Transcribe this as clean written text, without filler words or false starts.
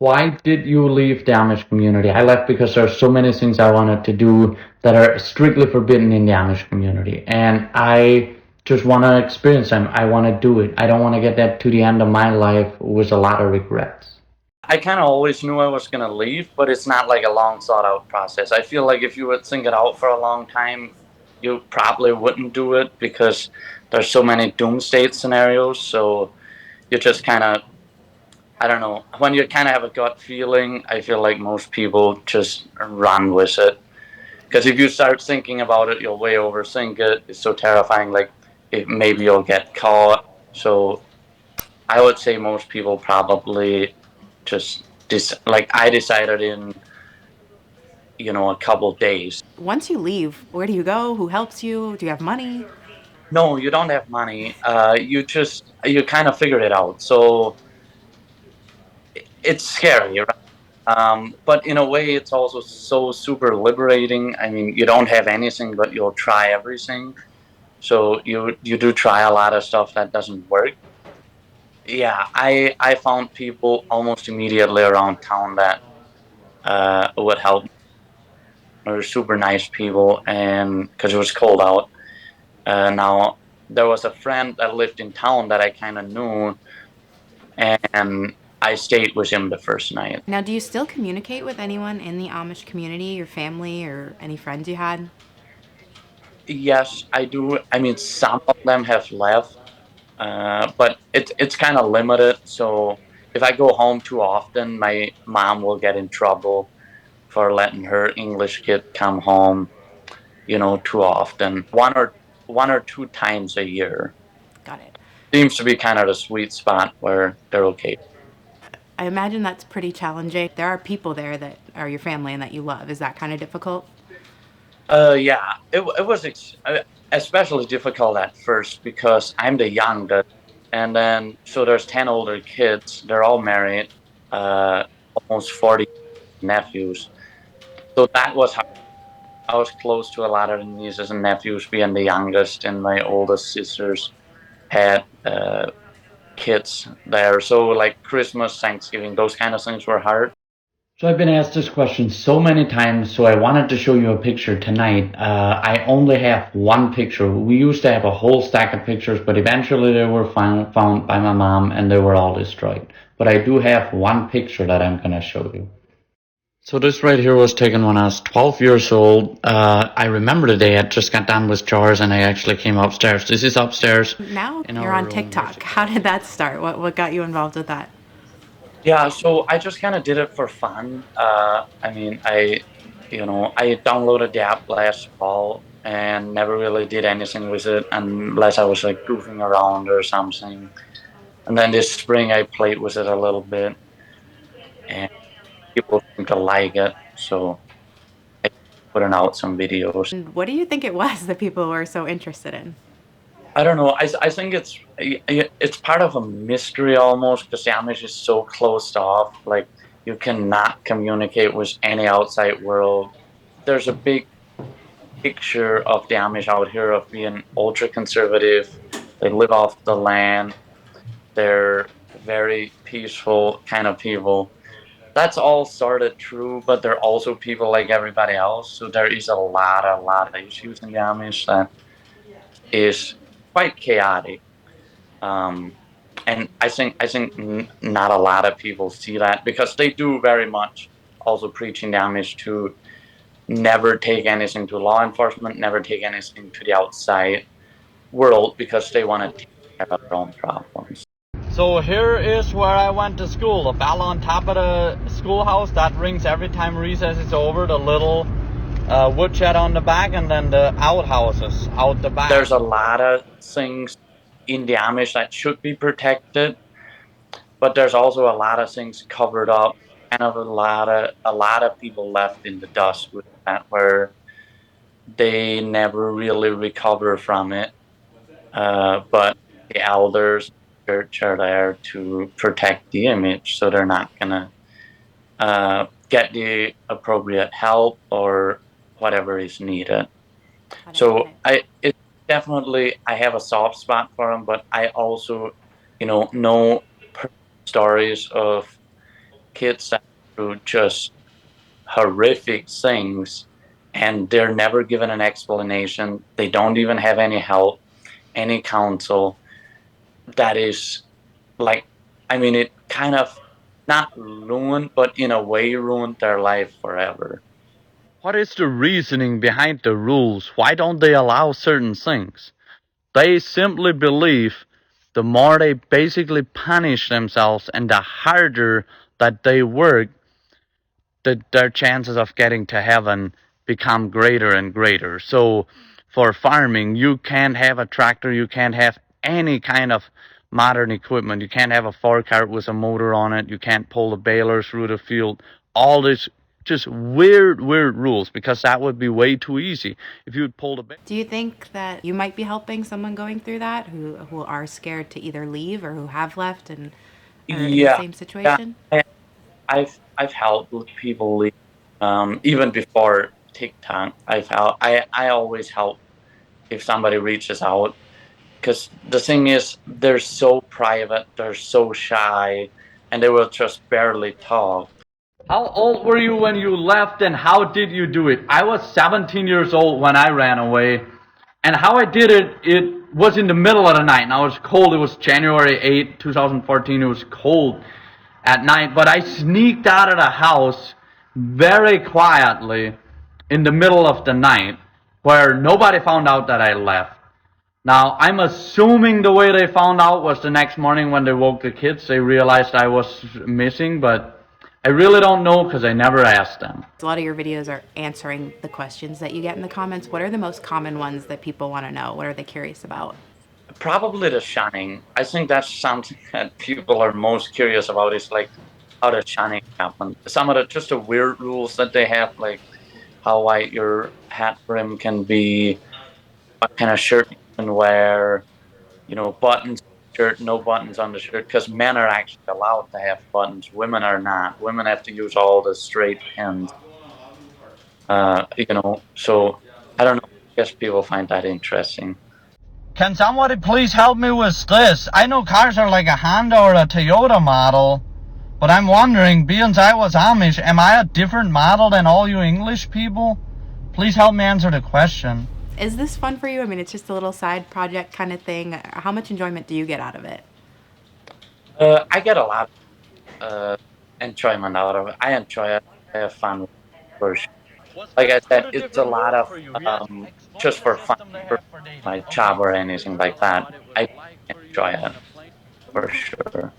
Why did you leave the Amish community? I left because there are so many things I wanted to do that are strictly forbidden in the Amish community. And I just want to experience them. I want to do it. I don't want to get that to the end of my life with a lot of regrets. I kind of always knew I was going to leave, but it's not like a long thought out process. I feel like if you would think it out for a long time, you probably wouldn't do it because there's so many doomsday scenarios. So you just kind of, I don't know, when you kind of have a gut feeling, I feel like most people just run with it. Because if you start thinking about it, you'll way overthink it. It's so terrifying, like maybe you'll get caught. So I would say most people probably just like I decided in a couple of days. Once you leave, where do you go? Who helps you? Do you have money? No, you don't have money. You kind of figured it out. So it's scary, right? But in a way, it's also so super liberating. I mean, you don't have anything, but you'll try everything. So you do try a lot of stuff that doesn't work. Yeah, I found people almost immediately around town that would help. They're super nice people, and because it was cold out. Now there was a friend that lived in town that I kind of knew, and I stayed with him the first night. Now, do you still communicate with anyone in the Amish community, your family, or any friends you had? Yes, I do. I mean, some of them have left, but it's kind of limited. So if I go home too often, my mom will get in trouble for letting her English kid come home, too often. One or two times a year Got it. seems to be kind of the sweet spot where they're okay. I imagine that's pretty challenging. There are people there that are your family and that you love. Is that kind of difficult? Yeah, it was especially difficult at first because I'm the youngest, and then so there's 10 older kids. They're all married, uh, almost 40 nephews. So that was how I was close to a lot of the nieces and nephews, being the youngest, and my oldest sisters had kids there. So like Christmas, Thanksgiving, those kind of things were hard. So I've been asked this question so many times, so I wanted to show you a picture tonight. I only have one picture. We used to have a whole stack of pictures, but eventually they were found by my mom and they were all destroyed. But I do have one picture that I'm going to show you. So this right here was taken when I was 12 years old. I remember the day I just got done with chores and I actually came upstairs. This is upstairs Now in you're our on room. TikTok. How did that start? What got you involved with that? Yeah, so I just kind of did it for fun. I mean, I downloaded the app last fall and never really did anything with it unless I was like goofing around or something. And then this spring I played with it a little bit and people seem to like it. So I putting out some videos. And what do you think it was that people were so interested in? I don't know. I think it's part of a mystery almost because the Amish is so closed off. Like you cannot communicate with any outside world. There's a big picture of the Amish out here of being ultra conservative. They live off the land. They're very peaceful kind of people. That's all sort of true, but they're also people like everybody else. So there is a lot of issues in the Amish that is quite chaotic. Um, and I think not a lot of people see that because they do very much also preaching the Amish to never take anything to law enforcement, never take anything to the outside world because they want to take care of their own problems. So here is where I went to school. The bell on top of the schoolhouse that rings every time recess is over. The little woodshed on the back, and then the outhouses out the back. There's a lot of things in the Amish that should be protected, but there's also a lot of things covered up. Kind of a lot of people left in the dust with that, where they never really recover from it. But the elders, church are there to protect the image, so they're not gonna get the appropriate help or whatever is needed. Got it. So it definitely I have a soft spot for them, but I also, know stories of kids that do just horrific things and they're never given an explanation. They don't even have any help, any counsel. That is like, I mean, it kind of not ruined, but in a way ruined their life forever. What is the reasoning behind the rules? Why don't they allow certain things? They simply believe the more they basically punish themselves and the harder that they work, that their chances of getting to heaven become greater and greater. So for farming, you can't have a tractor, you can't have any kind of modern equipment. You can't have a forklift with a motor on it, you can't pull the baler through the field. All this just weird rules, because that would be way too easy. If you would pull the Do you think that you might be helping someone going through that who are scared to either leave or who have left and are in the Yeah, same yeah. situation? I've helped people leave, even before TikTok. I always help if somebody reaches out, because the thing is they're so private, they're so shy, and they will just barely talk. How old were you when you left, and how did you do it? I was 17 years old when I ran away. And how I did it, it was in the middle of the night. Now it was cold. It was January 8, 2014. It was cold at night. But I sneaked out of the house very quietly in the middle of the night where nobody found out that I left. Now, I'm assuming the way they found out was the next morning when they woke the kids, they realized I was missing, but I really don't know because I never asked them. A lot of your videos are answering the questions that you get in the comments. What are the most common ones that people want to know? What are they curious about? Probably the shunning. I think that's something that people are most curious about, is like how the shunning happen. Some of the just the weird rules that they have, like how wide your hat brim can be, what kind of shirt you can wear, buttons shirt, no buttons on the shirt, because men are actually allowed to have buttons. Women are not. Women have to use all the straight pins. So I don't know. I guess people find that interesting. Can somebody please help me with this? I know cars are like a Honda or a Toyota model, but I'm wondering, being I was Amish, am I a different model than all you English people? Please help me answer the question. Is this fun for you? I mean, it's just a little side project kind of thing. How much enjoyment do you get out of it? I get a lot of enjoyment out of it. I enjoy it. I have fun for sure. Like I said, it's a lot of just for fun, for my job or anything like that. I enjoy it for sure.